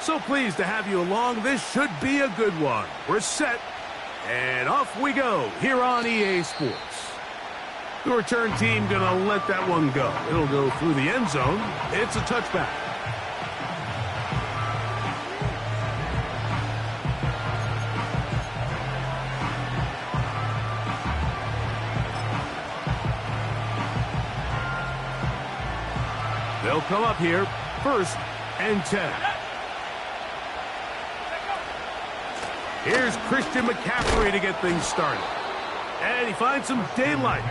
So pleased to have you along. This should be a good one. We're set, and off we go here on EA Sports. The return team going to let that one go. It'll go through the end zone. It's a touchback. They'll come up here, 1st and 10. Here's Christian McCaffrey to get things started. And he finds some daylight.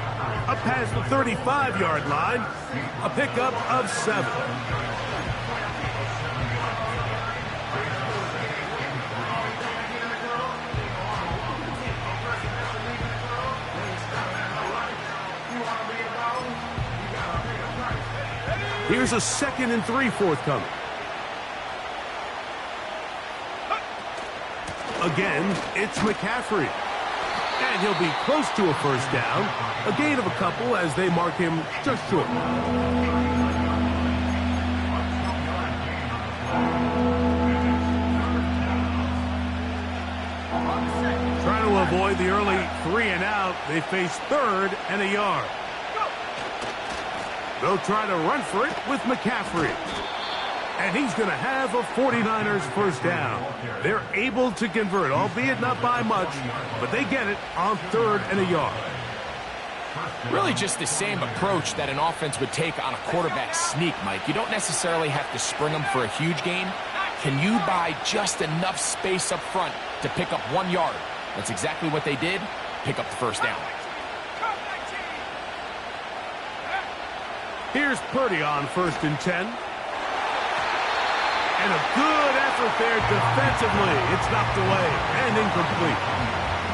Up past the 35-yard line. A pickup of 7. Here's a 2nd and 3 forthcoming. Again, it's McCaffrey. And he'll be close to a 1st down. A gain of a couple as they mark him just short. Trying to avoid the early 3 and out. They face 3rd and a yard. They'll try to run for it with McCaffrey. And he's going to have a 49ers 1st down. They're able to convert, albeit not by much, but they get it on 3rd and a yard. Really just the same approach that an offense would take on a quarterback sneak, Mike. You don't necessarily have to spring them for a huge gain. Can you buy just enough space up front to pick up 1 yard? That's exactly what they did. Pick up the 1st down. Here's Purdy on 1st and 10. And a good effort there defensively. It's knocked away and incomplete.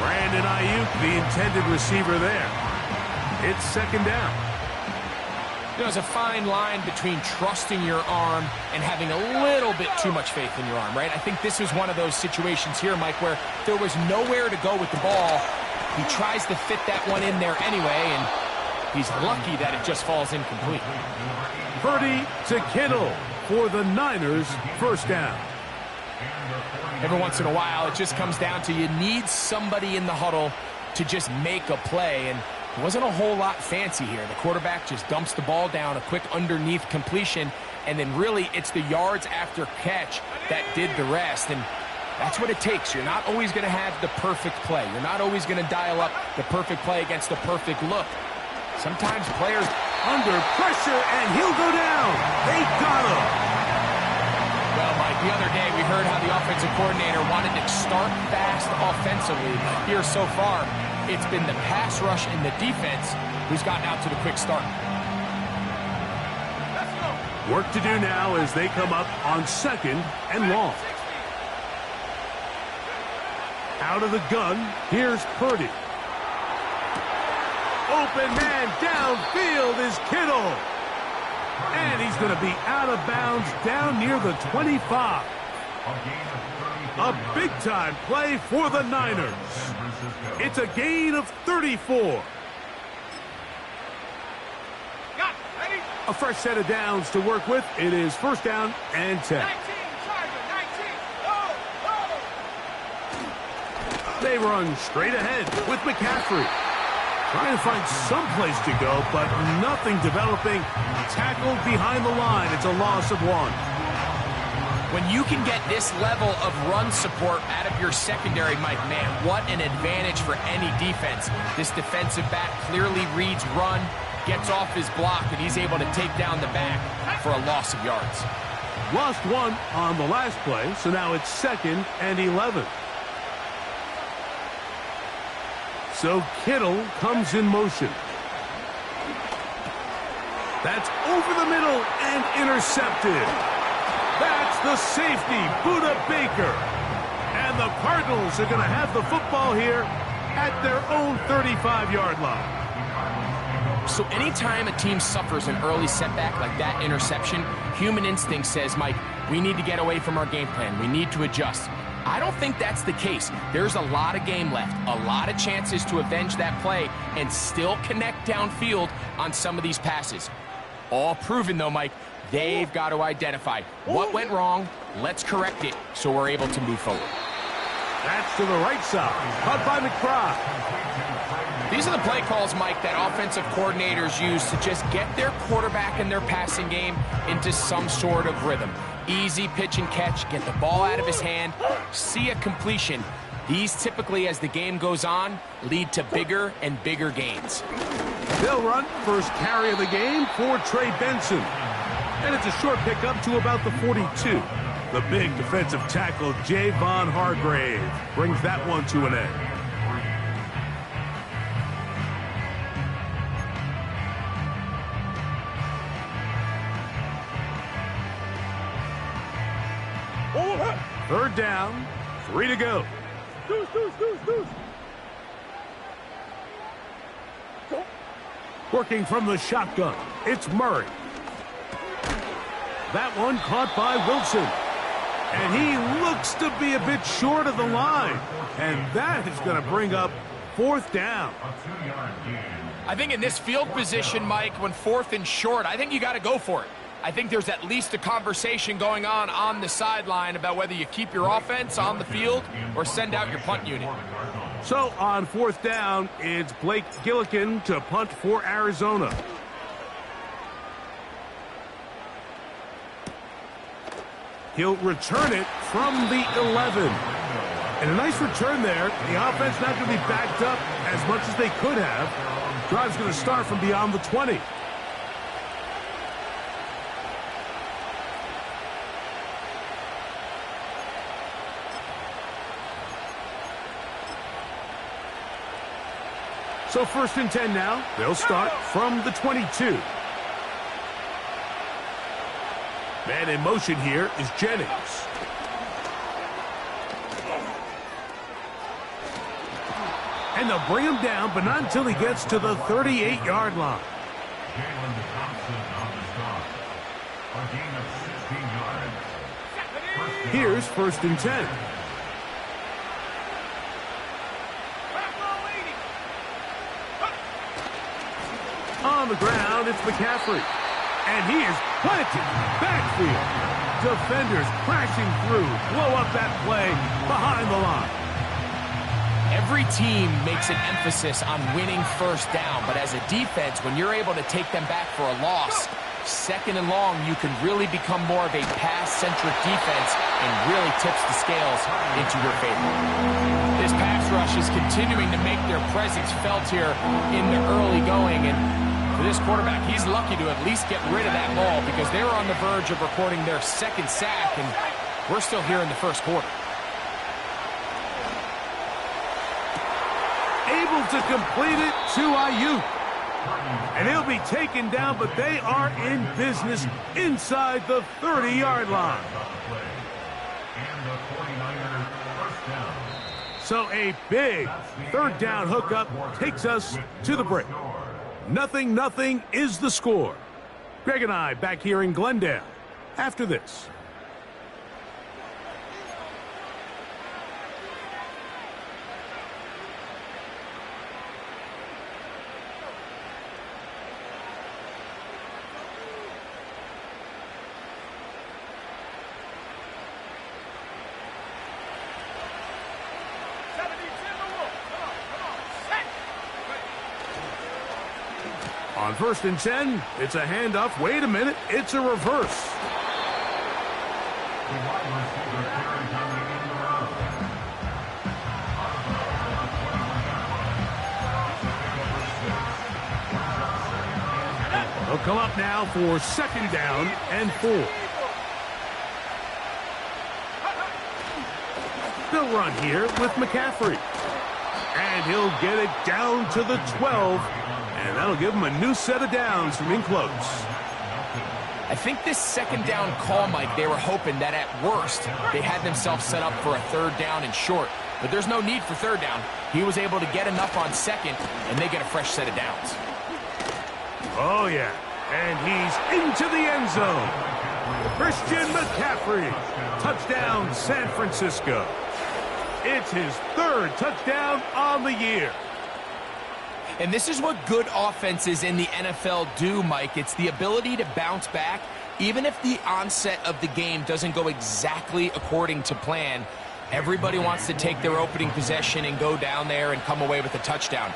Brandon Ayuk, the intended receiver there. It's 2nd down. There's a fine line between trusting your arm and having a little bit too much faith in your arm, right? I think this is one of those situations here, Mike, where there was nowhere to go with the ball. He tries to fit that one in there anyway, and he's lucky that it just falls incomplete. Purdy to Kittle for the Niners 1st down. Every once in a while, it just comes down to you need somebody in the huddle to just make a play, and it wasn't a whole lot fancy here. The quarterback just dumps the ball down, a quick underneath completion, and then really it's the yards after catch that did the rest, and that's what it takes. You're not always going to have the perfect play. You're not always going to dial up the perfect play against the perfect look. Sometimes players under pressure, and he'll go down. They got him. Well, Mike, the other day we heard how the offensive coordinator wanted to start fast offensively. But here so far, it's been the pass rush and the defense who's gotten out to the quick start. Work to do now as they come up on 2nd and long. Out of the gun, here's Purdy. Open man downfield is Kittle. And he's going to be out of bounds down near the 25. A big-time play for the Niners. It's a gain of 34. A fresh set of downs to work with. It is 1st down and 10. They run straight ahead with McCaffrey. Trying to find some place to go, but nothing developing. Tackled behind the line. It's a loss of 1. When you can get this level of run support out of your secondary, Mike, man, what an advantage for any defense. This defensive back clearly reads run, gets off his block, and he's able to take down the back for a loss of yards. Lost 1 on the last play, so now it's 2nd and 11. So Kittle comes in motion. That's over the middle and intercepted. That's the safety, Budda Baker. And the Cardinals are going to have the football here at their own 35-yard line. So anytime a team suffers an early setback like that interception, human instinct says, Mike, we need to get away from our game plan. We need to adjust. I don't think that's the case. There's a lot of game left, a lot of chances to avenge that play and still connect downfield on some of these passes. All proven, though, Mike, they've got to identify what went wrong, let's correct it so we're able to move forward. That's to the right side. Caught by McBride. These are the play calls, Mike, that offensive coordinators use to just get their quarterback and their passing game into some sort of rhythm. Easy pitch and catch, get the ball out of his hand, see a completion. These typically, as the game goes on, lead to bigger and bigger gains. They'll run first carry of the game for Trey Benson. And it's a short pickup to about the 42. The big defensive tackle, Javon Hargrave, brings that one to an end. Third down, 3 to go. Working from the shotgun, it's Murray. That one caught by Wilson. And he looks to be a bit short of the line. And that is going to bring up fourth down. I think in this field position, Mike, when fourth and short, I think you got to go for it. I think there's at least a conversation going on the sideline about whether you keep your offense on the field or send out your punt unit. So on fourth down, it's Blake Gillikin to punt for Arizona. He'll return it from the 11. And a nice return there. The offense not going to be backed up as much as they could have. Drive's going to start from beyond the 20. So first and 10 now. They'll start from the 22. Man in motion here is Jennings. And they'll bring him down, but not until he gets to the 38-yard line. Here's first and 10. On the ground, it's McCaffrey. And he is planted backfield. Defenders crashing through. Blow up that play behind the line. Every team makes an emphasis on winning first down, but as a defense, when you're able to take them back for a loss, second and long, you can really become more of a pass-centric defense and really tips the scales into your favor. This pass rush is continuing to make their presence felt here in the early going, and for this quarterback, he's lucky to at least get rid of that ball because they were on the verge of recording their second sack, and we're still here in the first quarter. Able to complete it to Ayuk. And he'll be taken down, but they are in business inside the 30-yard line. So a big third down hookup takes us to the break. 0-0 is the score. Greg and I back here in Glendale after this. On first and 10, it's a handoff. Wait a minute, it's a reverse. They'll come up now for second down and 4. They'll run here with McCaffrey. And he'll get it down to the 12. And that'll give them a new set of downs from in close. I think this second down call, Mike, they were hoping that at worst they had themselves set up for a third down and short. But there's no need for third down. He was able to get enough on second, and they get a fresh set of downs. Oh, yeah. And he's into the end zone. Christian McCaffrey. Touchdown, San Francisco. It's his third touchdown on the year. And this is what good offenses in the NFL do, Mike. It's the ability to bounce back Even if the onset of the game doesn't go exactly according to plan, everybody wants to take their opening possession and go down there and come away with a touchdown.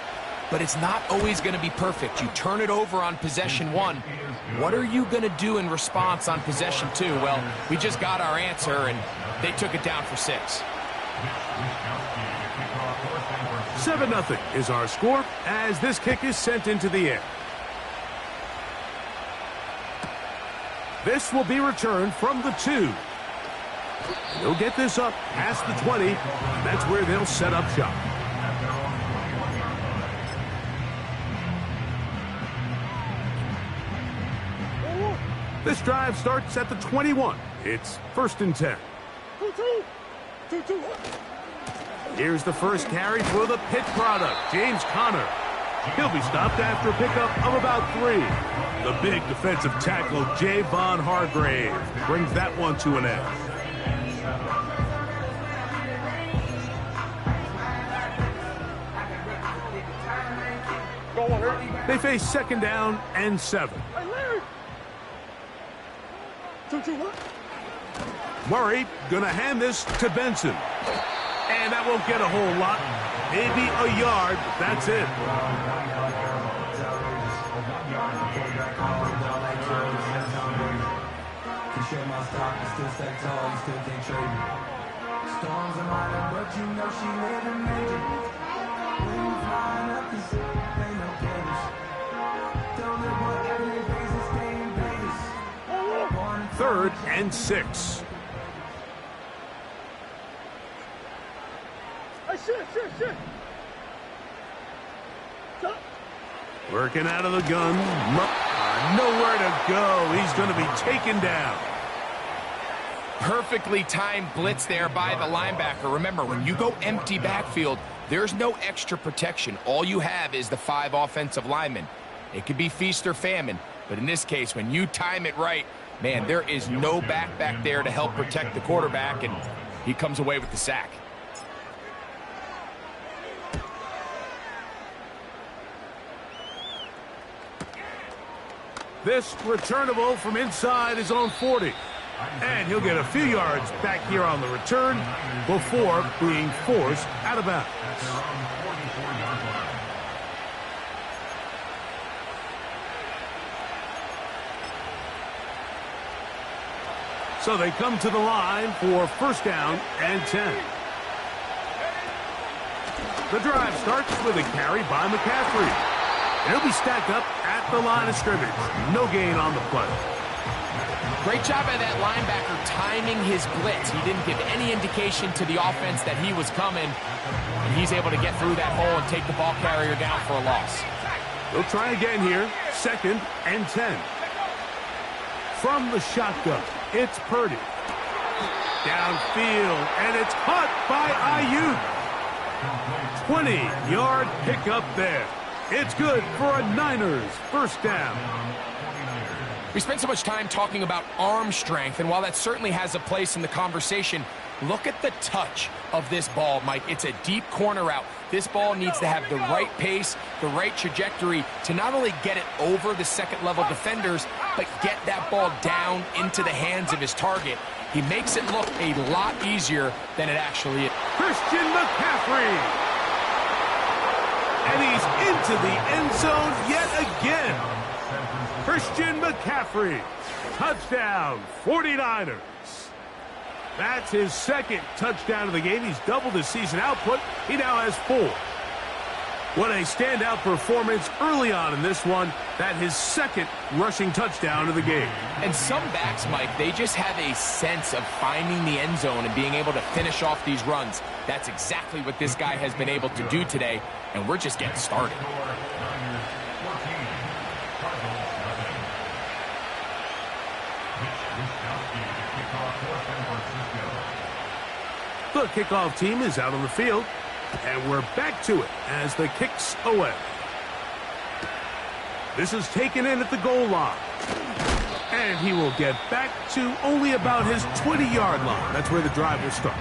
But it's not always going to be perfect. You turn it over on possession 1. What are you going to do in response on possession 2? Well, we just got our answer, and they took it down for 6. 7-0 is our score as this kick is sent into the air. This will be returned from the 2. They'll get this up past the 20, and that's where they'll set up shop. This drive starts at the 21. It's 1st and 10. Here's the first carry for the Pitt product, James Conner. He'll be stopped after a pickup of about 3. The big defensive tackle, Javon Hargrave, brings that one to an end. They face 2nd down and 7. Murray gonna hand this to Benson. And that won't get a whole lot. Maybe a yard, but that's it. Storms are minor, but you know she living major. When you flying up, this ain't no cabbage. Don't live what every day's a stay in Vegas. 3rd and 6. Working out of the gun. Nowhere to go. He's going to be taken down. Perfectly timed blitz there by the linebacker. Remember, when you go empty backfield, there's no extra protection. All you have is the 5 offensive linemen. It could be feast or famine, but in this case, when you time it right, man, there is no back there to help protect the quarterback, and he comes away with the sack. This returnable from inside his own 40. And he'll get a few yards back here on the return before being forced out of bounds. So they come to the line for 1st down and 10. The drive starts with a carry by McCaffrey. He'll be stacked up at the line of scrimmage. No gain on the play. Great job by that linebacker timing his blitz. He didn't give any indication to the offense that he was coming, and he's able to get through that hole and take the ball carrier down for a loss. They'll try again here. 2nd and 10. From the shotgun, it's Purdy. Downfield, and it's caught by Ayuk. 20-yard pickup there. It's good for a Niners 1st down. We spent so much time talking about arm strength, and while that certainly has a place in the conversation, look at the touch of this ball, Mike. It's a deep corner route. This ball needs to have the right pace, the right trajectory to not only get it over the 2nd-level defenders, but get that ball down into the hands of his target. He makes it look a lot easier than it actually is. Christian McCaffrey. And he's into the end zone yet again. Christian McCaffrey. Touchdown, 49ers. That's his 2nd touchdown of the game. He's doubled his season output. He now has 4. What a standout performance early on in this one. That his 2nd rushing touchdown of the game. And some backs, Mike, they just have a sense of finding the end zone and being able to finish off these runs. That's exactly what this guy has been able to do today, and we're just getting started. The kickoff team is out on the field, and we're back to it as the kick's away. This is taken in at the goal line. And he will get back to only about his 20-yard line. That's where the drive will start.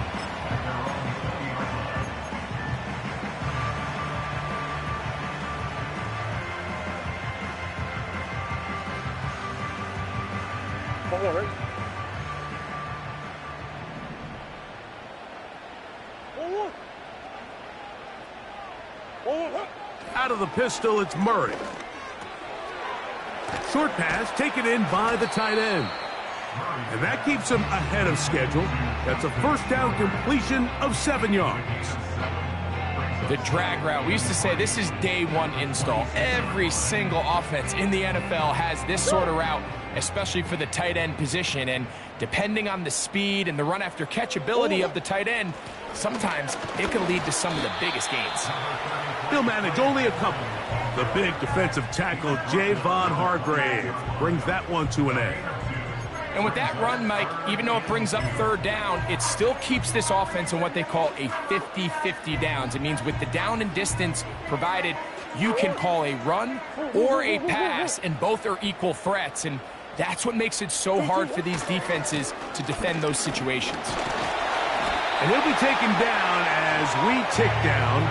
Out of the pistol, it's Murray. Short pass taken in by the tight end. And that keeps him ahead of schedule. That's a first down completion of 7 yards. The drag route. We used to say this is day one install. Every single offense in the NFL has this sort of route, especially for the tight end position. And depending on the speed and the run after catch ability of the tight end, sometimes it can lead to some of the biggest gains. He'll manage only a couple. The big defensive tackle, Javon Hargrave, brings that one to an end. And with that run, Mike, even though it brings up third down, it still keeps this offense in what they call a 50-50 downs. It means with the down and distance provided, you can call a run or a pass, and both are equal threats. And that's what makes it so hard for these defenses to defend those situations. And he'll be taken down as we tick down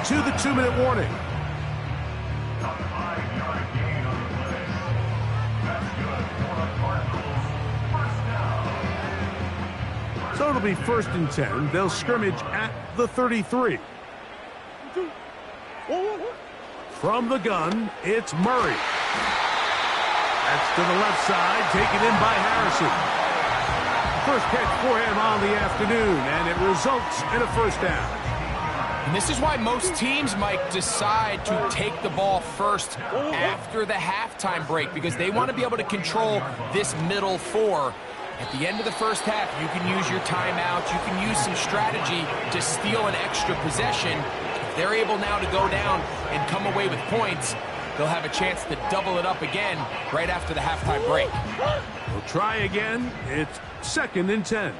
to the 2-minute warning. So it'll be 1st and 10. They'll scrimmage at the 33. From the gun, it's Murray. That's to the left side, taken in by Harrison. First catch for him on the afternoon, and it results in a first down. And this is why most teams, Mike, decide to take the ball first after the halftime break, because they want to be able to control this middle four. At the end of the first half, you can use your timeout, you can use some strategy to steal an extra possession. If they're able now to go down and come away with points, they'll have a chance to double it up again right after the halftime break. We'll try again. It's 2nd and 10.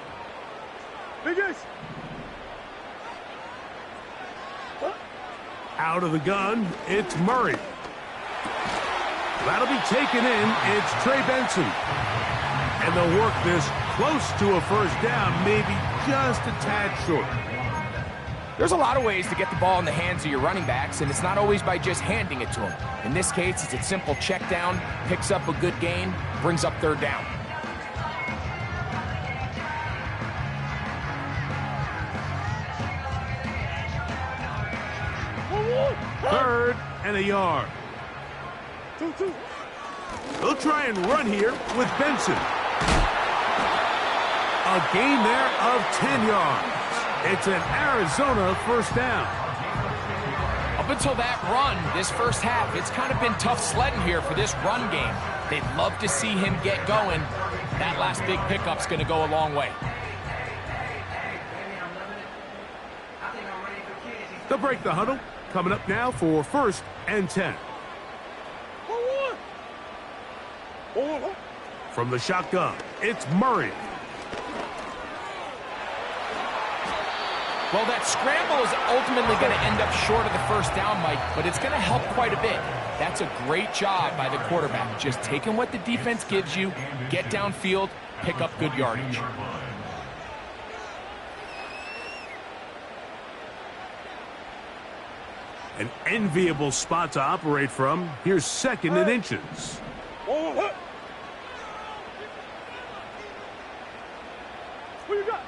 Out of the gun, it's Murray. That'll be taken in. It's Trey Benson. And they'll work this close to a first down, maybe just a tad short. There's a lot of ways to get the ball in the hands of your running backs, and it's not always by just handing it to them. In this case, it's a simple check down, picks up a good gain, brings up third down. Third and a yard. They'll try and run here with Benson. A gain there of 10 yards. It's an Arizona first down. Up until that run, this first half, it's kind of been tough sledding here for this run game. They'd love to see him get going. That last big pickup's going to go a long way. They'll break the huddle. Coming up now for 1st and 10. From the shotgun, it's Murray. Well, that scramble is ultimately going to end up short of the first down, Mike, but it's going to help quite a bit. That's a great job by the quarterback. Just taking what the defense gives you, get downfield, pick up good yardage. An enviable spot to operate from. Here's 2nd and inches. What you got?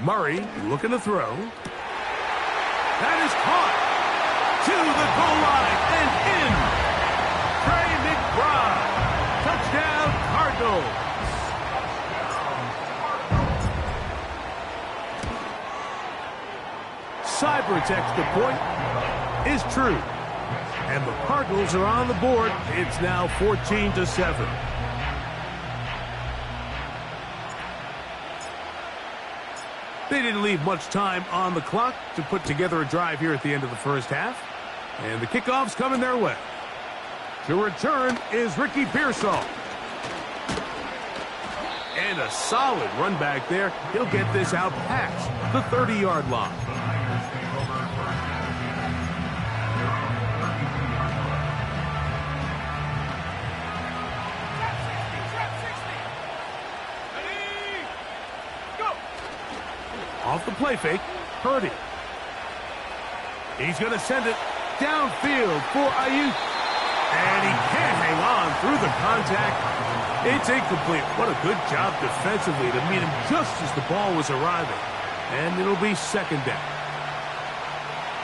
Murray looking to throw. That is caught. To the goal line and in. Trey McBride. Touchdown, Cardinals. Cybertext, the point is true. And the Cardinals are on the board. It's now 14-7. They didn't leave much time on the clock to put together a drive here at the end of the first half. And the kickoff's coming their way. To return is Ricky Pearsall. And a solid run back there. He'll get this out past the 30-yard line. Off the play fake, Purdy. He's going to send it downfield for Ayuk. And he can't hang on through the contact. It's incomplete. What a good job defensively to meet him just as the ball was arriving. And it'll be second down.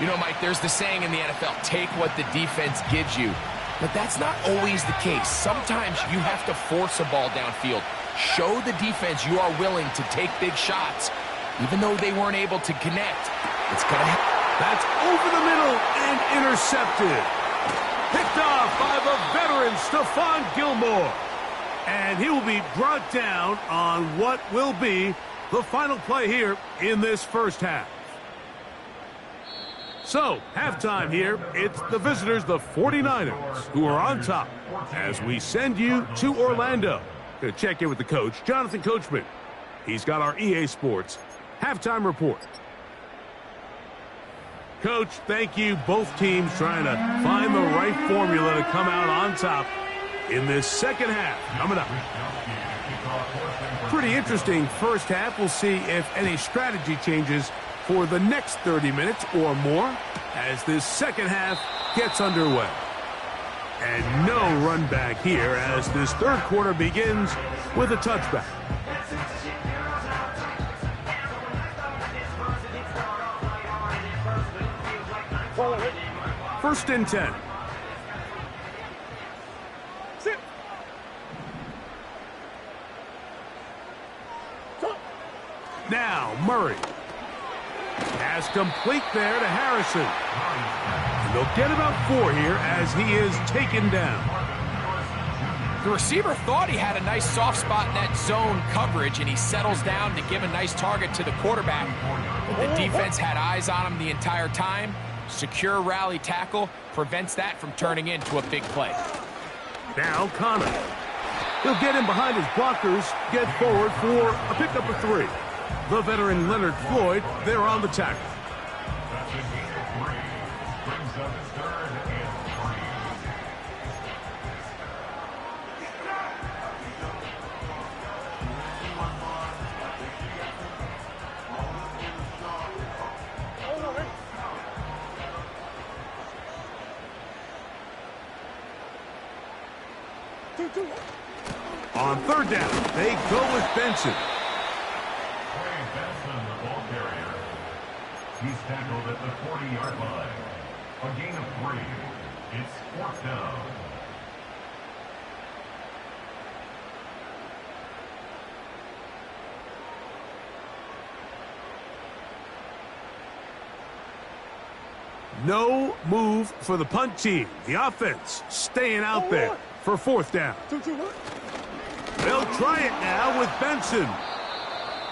You know, Mike, there's the saying in the NFL, take what the defense gives you. But that's not always the case. Sometimes you have to force a ball downfield. Show the defense you are willing to take big shots, even though they weren't able to connect. It's going to happen. That's over the middle and intercepted. Picked off by the veteran Stephon Gilmore. And he will be brought down on what will be the final play here in this first half. So, halftime here, it's the visitors, the 49ers, who are on top as we send you to Orlando. Going to check in with the coach, Jonathan Coachman. He's got our EA Sports halftime report. Coach, thank you. Both teams trying to find the right formula to come out on top in this second half. Coming up. Pretty interesting first half. We'll see if any strategy changes for the next 30 minutes or more as this second half gets underway. And no run back here as this third quarter begins with a touchback. First and 10. Sit. Now Murray. Pass complete there to Harrison. And they'll get about 4 here as he is taken down. The receiver thought he had a nice soft spot in that zone coverage, and he settles down to give a nice target to the quarterback. But the defense had eyes on him the entire time. Secure rally tackle prevents that from turning into a big play. Now Connor. He'll get in behind his blockers, get forward for a pickup of 3. The veteran Leonard Floyd, they're on the tackle. On third down, they go with Benson. He's tackled at the 40-yard line. A gain of 3. It's 4th down. No move for the punt team. The offense staying out there for 4th down. They'll try it now with Benson.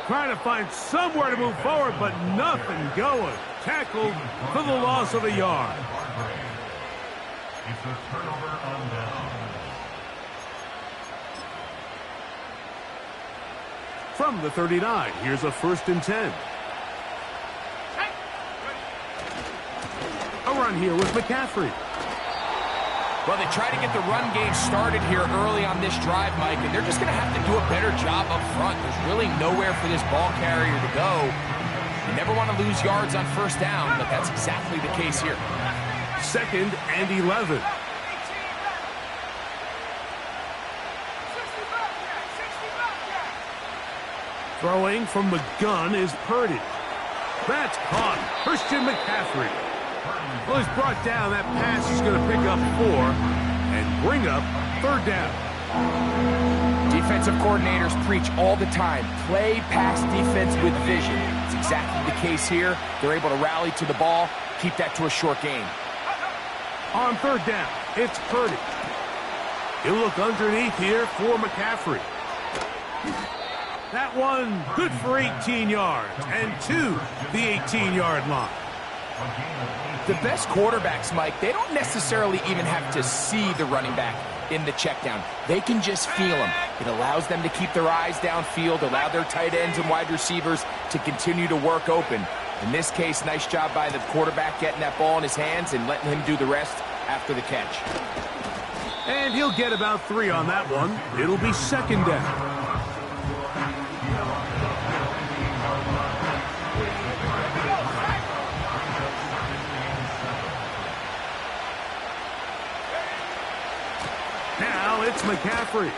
Trying to find somewhere to move forward, but nothing going. Tackled for the loss of a yard. It's a turnover on down. From the 39, here's a 1st and 10. A run here with McCaffrey. Well, they try to get the run game started here early on this drive, Mike, and they're just going to have to do a better job up front. There's really nowhere for this ball carrier to go. You never want to lose yards on first down, but that's exactly the case here. 2nd and 11. Throwing from the gun is Purdy. That's caught. Christian McCaffrey. Well, he's brought down. That pass is going to pick up 4 and bring up 3rd down. Defensive coordinators preach all the time, play pass defense with vision. It's exactly the case here. They're able to rally to the ball, keep that to a short gain. On 3rd down, it's Purdy. He'll look underneath here for McCaffrey. That one good for 18 yards and to the 18-yard line. The best quarterbacks, Mike, they don't necessarily even have to see the running back in the check down. They can just feel him. It allows them to keep their eyes downfield, allow their tight ends and wide receivers to continue to work open. In this case, nice job by the quarterback getting that ball in his hands and letting him do the rest after the catch. And he'll get about 3 on that one. It'll be 2nd down. It's McCaffrey.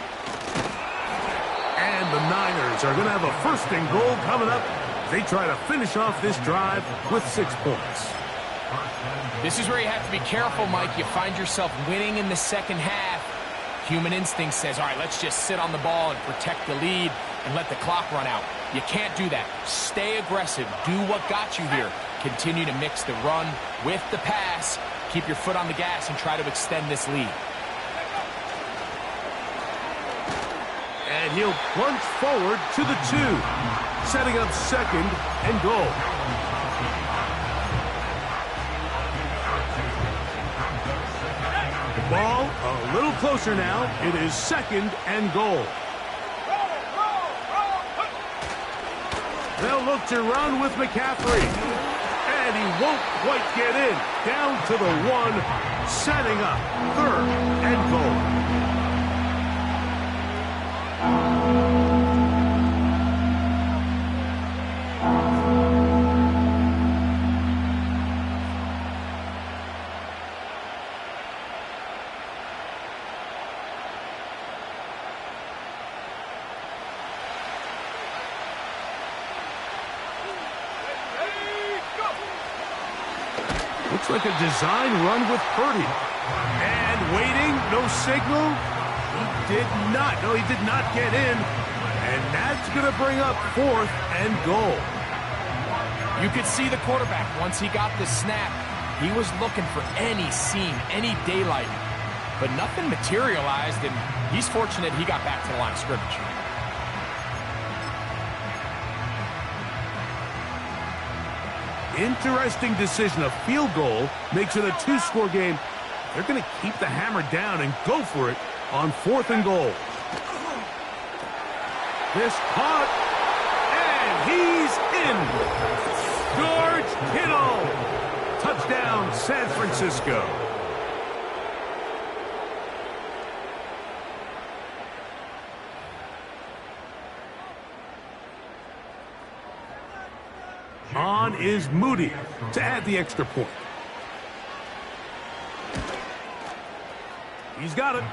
And the Niners are going to have a 1st and goal coming up. They try to finish off this drive with 6 points. This is where you have to be careful, Mike. You find yourself winning in the second half. Human instinct says, all right, let's just sit on the ball and protect the lead and let the clock run out. You can't do that. Stay aggressive. Do what got you here. Continue to mix the run with the pass. Keep your foot on the gas and try to extend this lead. And he'll plunge forward to the 2, setting up 2nd and goal. The ball a little closer now. It is 2nd and goal. They'll look to run with McCaffrey. And he won't quite get in. Down to the 1, setting up 3rd and goal. Looks like a design run with Purdy. And waiting, no signal. He did not. No, he did not get in. And that's going to bring up 4th and goal. You could see the quarterback, once he got the snap, he was looking for any seam, any daylight. But nothing materialized, and he's fortunate he got back to the line of scrimmage. Interesting decision. A field goal makes it a 2-score game. They're going to keep the hammer down and go for it on 4th and goal. This caught, and he's in. George Kittle. Touchdown, San Francisco. On is Moody to add the extra point. He's got it.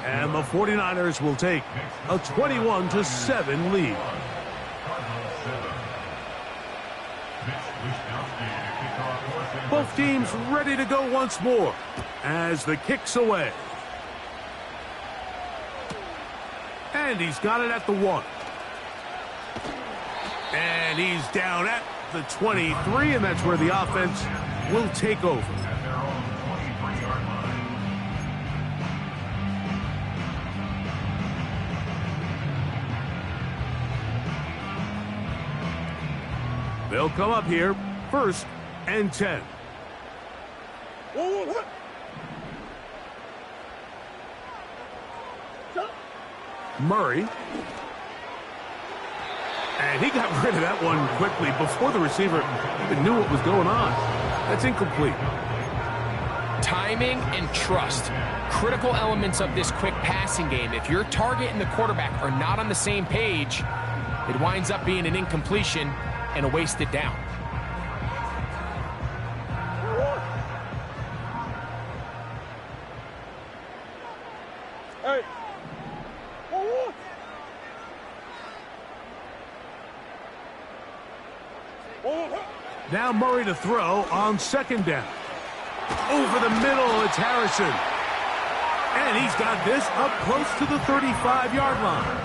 And the 49ers will take a 21-7 lead. Both teams ready to go once more as the kick's away. And he's got it at the 1. And he's down at the 23, and that's where the offense will take over. They'll come up here, 1st and 10. Murray. And he got rid of that one quickly before the receiver even knew what was going on. That's incomplete. Timing and trust. Critical elements of this quick passing game. If your target and the quarterback are not on the same page, it winds up being an incompletion and a wasted down. Hey. Now Murray to throw on 2nd down. Over the middle, it's Harrison. And he's got this up close to the 35-yard line.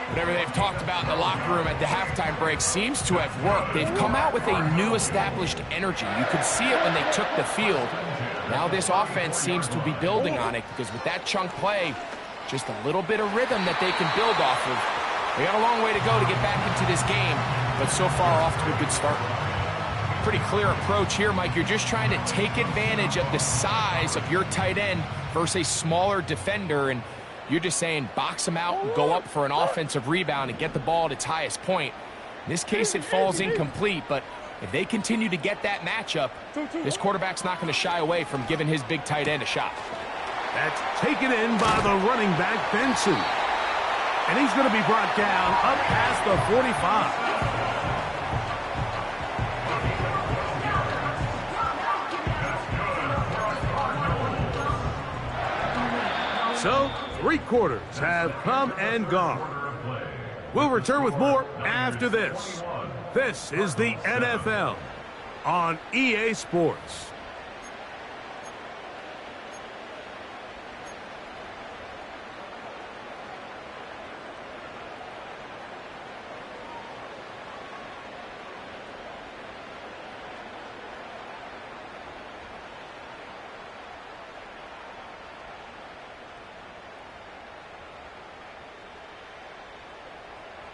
Whatever they've talked about in the locker room at the halftime break seems to have worked. They've come out with a new established energy. You could see it when they took the field. Now this offense seems to be building on it because with that chunk play, just a little bit of rhythm that they can build off of. They got a long way to go to get back into this game, but so far off to a good start. Pretty clear approach here, Mike. You're just trying to take advantage of the size of your tight end versus a smaller defender, and you're just saying box him out, go up for an offensive rebound, and get the ball at its highest point. In this case, it falls incomplete, but if they continue to get that matchup, this quarterback's not going to shy away from giving his big tight end a shot. That's taken in by the running back, Benson. And he's going to be brought down up past the 45. So, 3 quarters have come and gone. We'll return with more after this. This is the NFL on EA Sports.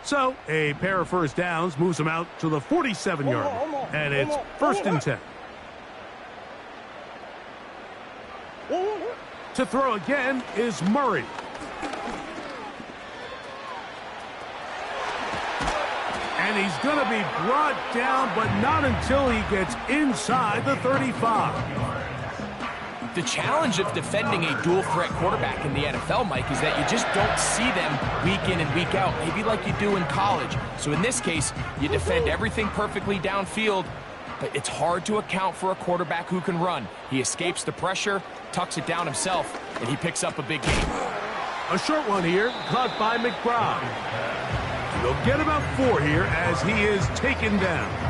So, a pair of first downs moves them out to the 47-yard line, and it's 1st and 10. To throw again is Murray. And he's going to be brought down, but not until he gets inside the 35. The challenge of defending a dual-threat quarterback in the NFL, Mike, is that you just don't see them week in and week out, maybe like you do in college. So in this case, you defend everything perfectly downfield, but it's hard to account for a quarterback who can run. He escapes the pressure, tucks it down himself, and he picks up a big gain. A short one here, caught by McBride. They'll get about 4 here as he is taken down.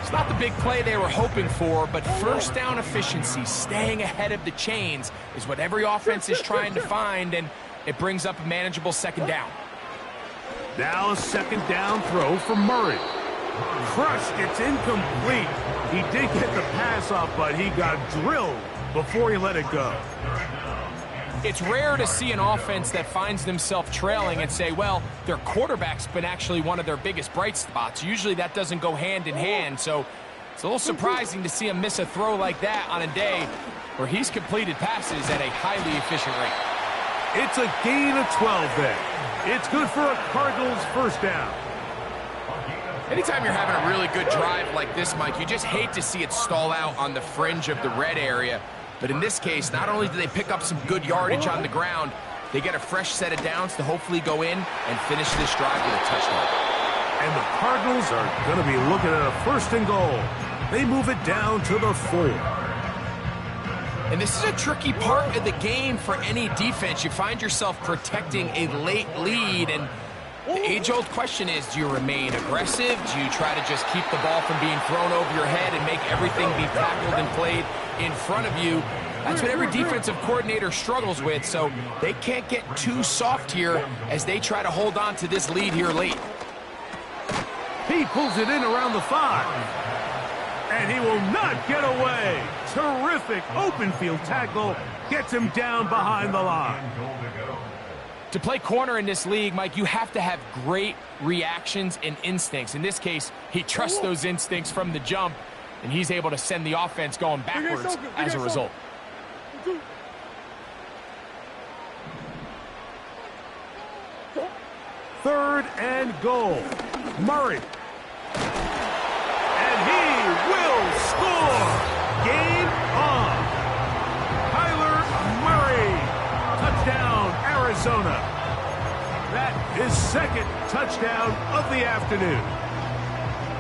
It's not the big play they were hoping for, but first down efficiency, staying ahead of the chains, is what every offense is trying to find, and it brings up a manageable 2nd down. Now a 2nd down throw for Murray. Crushed, it's incomplete. He did get the pass off, but he got drilled before he let it go. It's rare to see an offense that finds themselves trailing and say, well, their quarterback's been actually one of their biggest bright spots. Usually that doesn't go hand in hand, so it's a little surprising to see him miss a throw like that on a day where he's completed passes at a highly efficient rate. It's a gain of 12 there. It's good for a Cardinals 1st down. Anytime you're having a really good drive like this, Mike, you just hate to see it stall out on the fringe of the red area. But in this case, not only do they pick up some good yardage on the ground, they get a fresh set of downs to hopefully go in and finish this drive with a touchdown. And the Cardinals are going to be looking at a 1st and goal. They move it down to the 4. And this is a tricky part of the game for any defense. You find yourself protecting a late lead, and the age-old question is, do you remain aggressive? Do you try to just keep the ball from being thrown over your head and make everything be tackled and played in front of you? That's what every defensive coordinator struggles with, so they can't get too soft here as they try to hold on to this lead here late. He pulls it in around the 5. And he will not get away. Terrific open field tackle. Gets him down behind the line. To play corner in this league, Mike, you have to have great reactions and instincts. In this case, he trusts those instincts from the jump, and he's able to send the offense going backwards as a result. 3rd and goal. Murray. And he will score. Game on. Kyler Murray. Touchdown, Arizona. That is 2nd touchdown of the afternoon.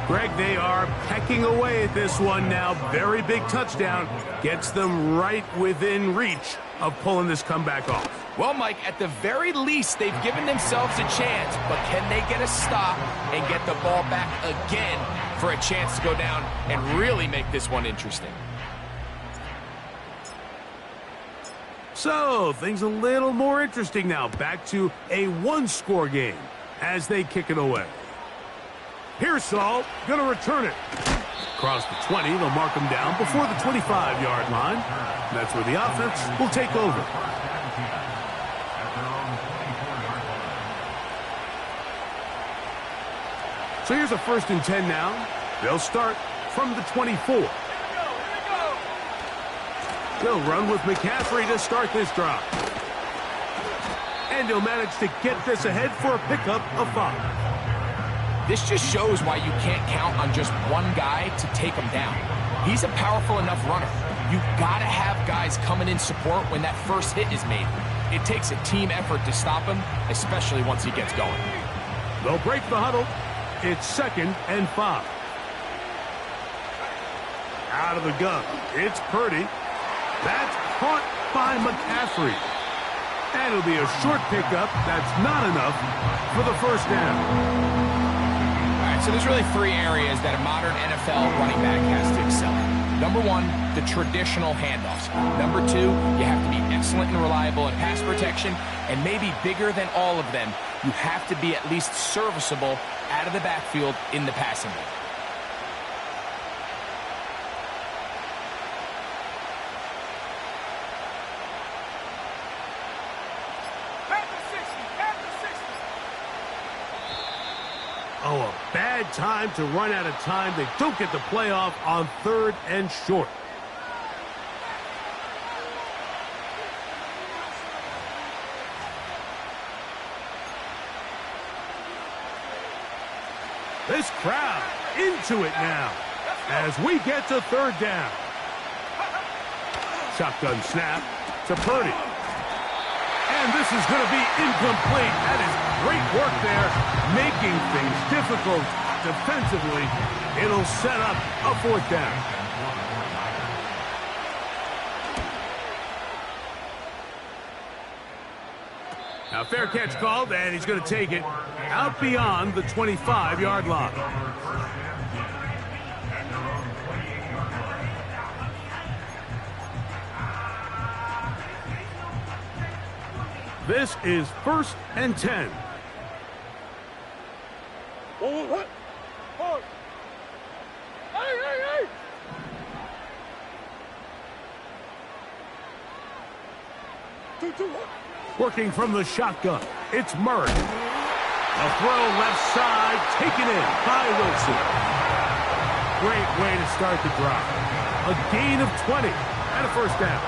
Greg, they are pecking away at this one now. Very big touchdown. Gets them right within reach of pulling this comeback off. Well, Mike, at the very least, they've given themselves a chance, but can they get a stop and get the ball back again for a chance to go down and really make this one interesting? So, things a little more interesting now. Back to a 1-score game as they kick it away. Pearsall going to return it. Across the 20, they'll mark him down before the 25-yard line. That's where the offense will take over. So here's a 1st and 10 now. They'll start from the 24. They'll run with McCaffrey to start this drive. And he'll manage to get this ahead for a pickup of 5. This just shows why you can't count on just one guy to take him down. He's a powerful enough runner. You've got to have guys coming in support when that first hit is made. It takes a team effort to stop him, especially once he gets going. They'll break the huddle. It's 2nd and 5. Out of the gun. It's Purdy. That's caught by McCaffrey. And it'll be a short pickup. That's not enough for the first down. All right, so there's really three areas that a modern NFL running back has to excel in. Number one, the traditional handoffs. Number two, you have to be excellent and reliable in pass protection. And maybe bigger than all of them, you have to be at least serviceable out of the backfield in the passing game. Oh, a bad time to run out of time. They don't get the playoff on 3rd and short. This crowd into it now as we get to 3rd down. Shotgun snap to Purdy. And this is going to be incomplete. That is great work there, making things difficult defensively. It'll set up a 4th down. Now, fair catch called, and he's going to take it out beyond the 25-yard line. This is 1st and 10. Working from the shotgun, it's Murray. A throw left side, taken in by Wilson. Great way to start the drive. A gain of 20 and a 1st down.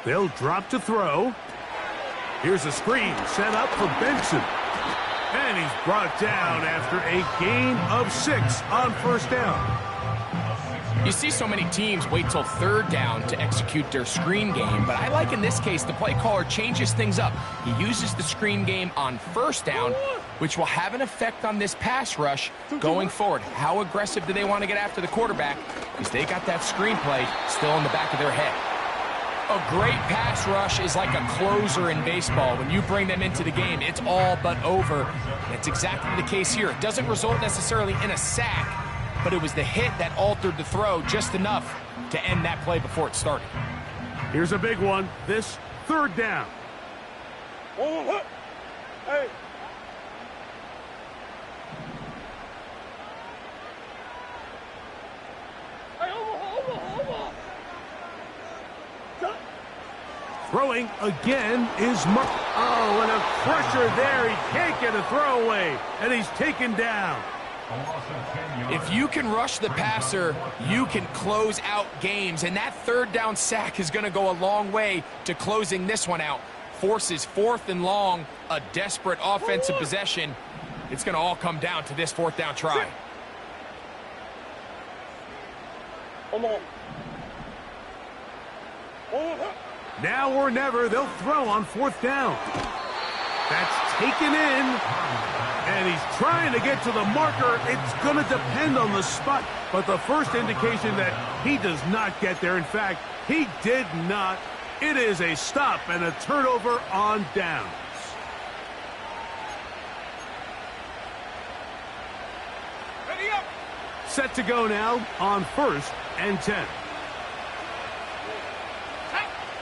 They'll drop to throw. Here's a screen set up for Benson. And he's brought down after a gain of 6 on 1st down. You see so many teams wait till 3rd down to execute their screen game, but I like in this case the play caller changes things up. He uses the screen game on 1st down, which will have an effect on this pass rush going forward. How aggressive do they want to get after the quarterback? Because they got that screen play still in the back of their head. A great pass rush is like a closer in baseball. When you bring them into the game, it's all but over. That's exactly the case here. It doesn't result necessarily in a sack, but it was the hit that altered the throw just enough to end that play before it started. Here's a big one. This 3rd down. Hey. Throwing again is Mark. Oh, and a crusher there. He can't get a throwaway, and he's taken down. If you can rush the passer, you can close out games, and that 3rd down sack is going to go a long way to closing this one out. Forces 4th and long, a desperate offensive possession. It's going to all come down to this 4th down try. Now or never, they'll throw on 4th down. That's taken in, and he's trying to get to the marker. It's going to depend on the spot, but the first indication that he does not get there. In fact, he did not. It is a stop and a turnover on downs. Ready up. Set to go now on 1st and 10.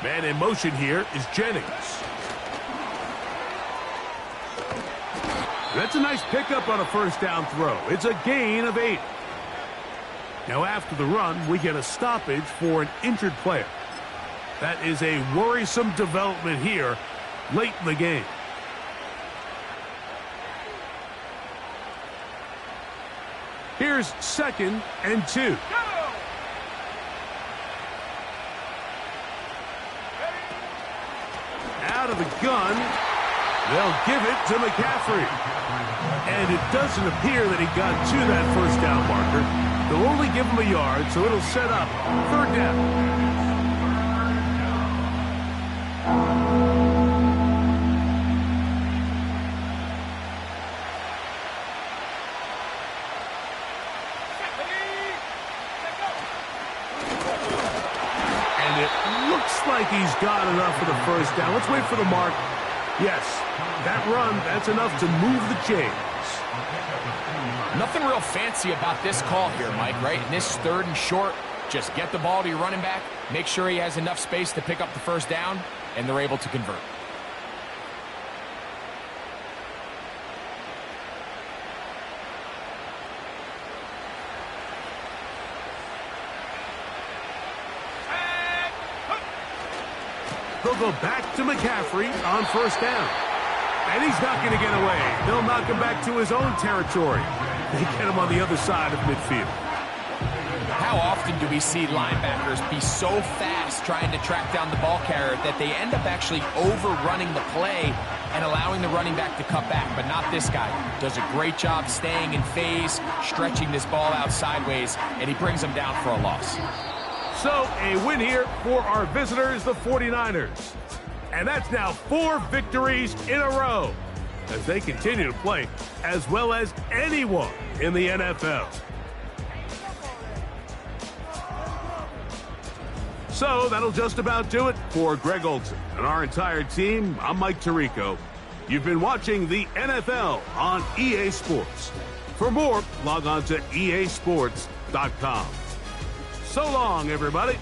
Man in motion here is Jennings. That's a nice pickup on a 1st down throw. It's a gain of 8. Now after the run, we get a stoppage for an injured player. That is a worrisome development here late in the game. Here's 2nd and 2. of the gun. They'll give it to McCaffrey. And it doesn't appear that he got to that first down marker. They'll only give him a yard, so it'll set up third down. Like he's got enough for the first down. Let's wait for the mark. Yes, that run, that's enough to move the chains. Nothing real fancy about this call here, Mike, right? In this third and short, just get the ball to your running back, make sure he has enough space to pick up the first down, and they're able to convert. They'll go back to McCaffrey on first down. And he's not going to get away. They'll knock him back to his own territory. They get him on the other side of midfield. How often do we see linebackers be so fast trying to track down the ball carrier that they end up actually overrunning the play and allowing the running back to cut back? But not this guy. Does a great job staying in phase, stretching this ball out sideways, and he brings him down for a loss. So, a win here for our visitors, the 49ers. And that's now 4 victories in a row as they continue to play as well as anyone in the NFL. So, that'll just about do it for Greg Olsen and our entire team. I'm Mike Tirico. You've been watching the NFL on EA Sports. For more, log on to easports.com. So long, everybody.